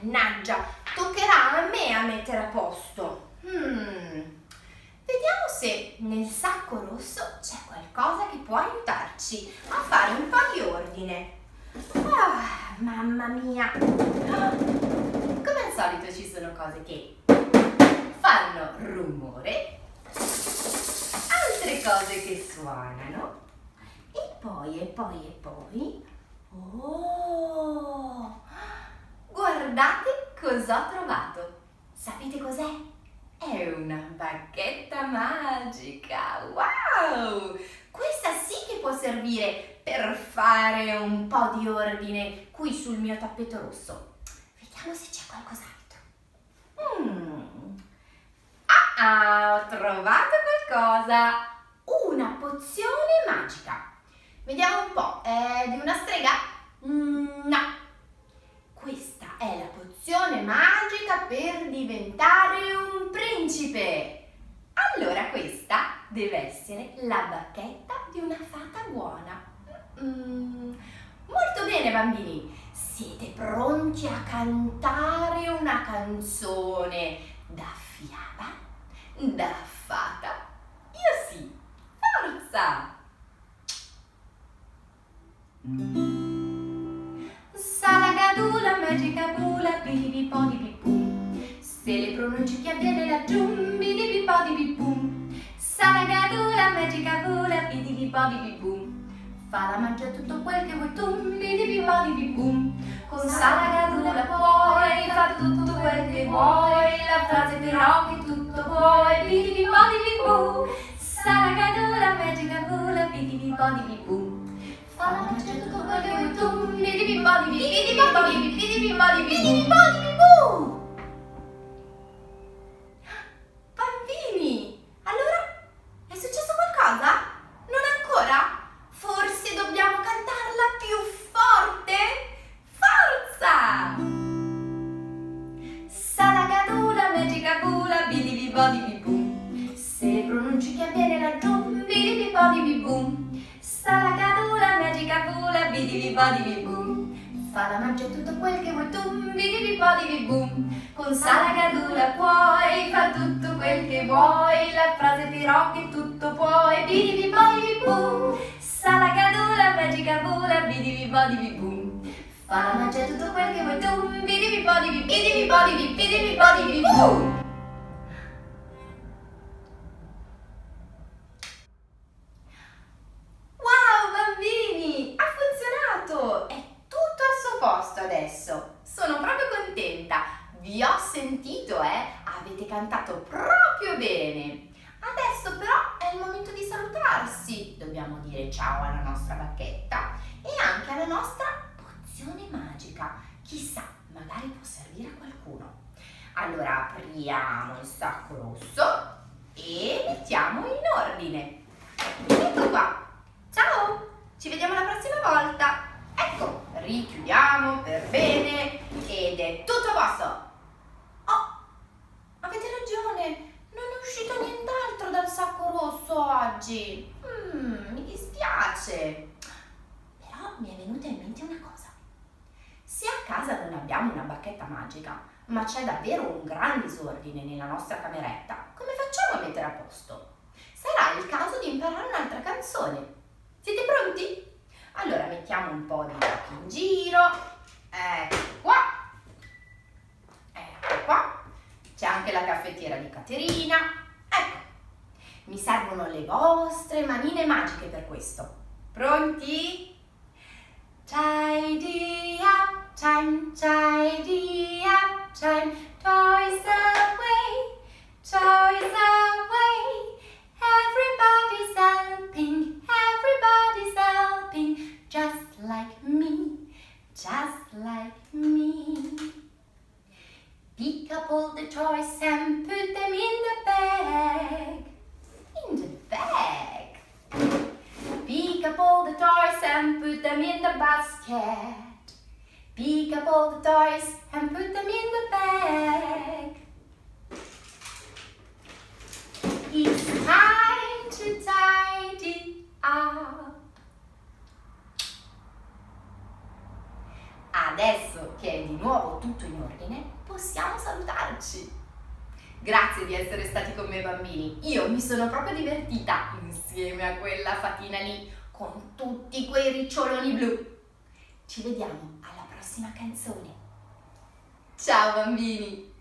Mannaggia, toccherà a me a mettere a posto. Vediamo se nel sacco rosso c'è qualcosa che può aiutarci a fare un po' di ordine. Ah, mamma mia! Come al solito ci sono cose che fanno rumore, altre cose che suonano, e poi. Oh! Guardate cosa ho trovato! Sapete cos'è? È una bacchetta magica! Wow! Questa sì che può servire per fare un po' di ordine qui sul mio tappeto rosso. Vediamo se c'è qualcos'altro. Ho trovato qualcosa! Una pozione magica. Vediamo un po', è di una strega? No. Questa è la pozione magica per diventare un principe. Allora questa deve essere la bacchetta di una fata buona. Molto bene bambini, siete pronti a cantare una canzone da fiaba? Da fata? Io sì, forza! Salagadula, magica bula, bidibipodibipum. Se le pronunci chi avviene laggiù, bidibipodibipum. Salagadula, magica bula, bidibipodibipum. Fa la mangia tutto quel che vuoi tu, bidibipodibipum. Con Salagadula puoi fare tutto quel che vuoi, la frase però che tutto puoi, bidibipodibipum. Salagadula, magica bula, bidibipodibipum. Fa la mangia tutto quel che vuoi tu, bidibipodibipum. Bambini, allora è successo qualcosa? Non ancora? Forse dobbiamo cantarla più forte? Forza! Salagadula, magica bula, bidibipodibipum. Se le pronunci che avviene laggiù, bidibipodibipum. Salagadula, magica bula, bidibipodibipum. Fa la mangia tutto quel che vuoi tu, bidibipodibipum. Con Salagadula puoi far tutto quel che vuoi, la frase però che tutto puoi, bidibipodibipum. Salagadula, magica bula, bidibipodibipum. Fa la mangia tutto quel che vuoi tu, bidibipodibipum. Adesso sono proprio contenta, vi ho sentito, avete cantato proprio bene. Adesso però è il momento di salutarsi, dobbiamo dire ciao alla nostra bacchetta e anche alla nostra pozione magica, chissà, magari può servire a qualcuno. Allora apriamo il sacco rosso e mettiamo in ordine. Ecco qua, ciao, ci vediamo la prossima volta. Ecco, richiudiamo per bene ed è tutto a posto. Oh, avete ragione, non è uscito nient'altro dal sacco rosso oggi. Mi dispiace. Però mi è venuta in mente una cosa. Se a casa non abbiamo una bacchetta magica, ma c'è davvero un gran disordine nella nostra cameretta, come facciamo a mettere a posto? Sarà il caso di imparare un'altra canzone. Siete pronti? Allora mettiamo un po' di giochi in giro, ecco qua, c'è anche la caffettiera di Caterina, ecco, mi servono le vostre manine magiche per questo. Pronti? Tidy up time, tidy up time, toys away, everybody's helping, just like me. Pick up all the toys and put them in the bag. Pick up all the toys and put them in the basket. Pick up all the toys and put them in the bag. It's time to tidy up. adesso che è di nuovo tutto in ordine, possiamo salutarci. Grazie di essere stati con me bambini, io mi sono proprio divertita insieme a quella fatina lì con tutti quei riccioloni blu. Ci vediamo alla prossima canzone. Ciao bambini!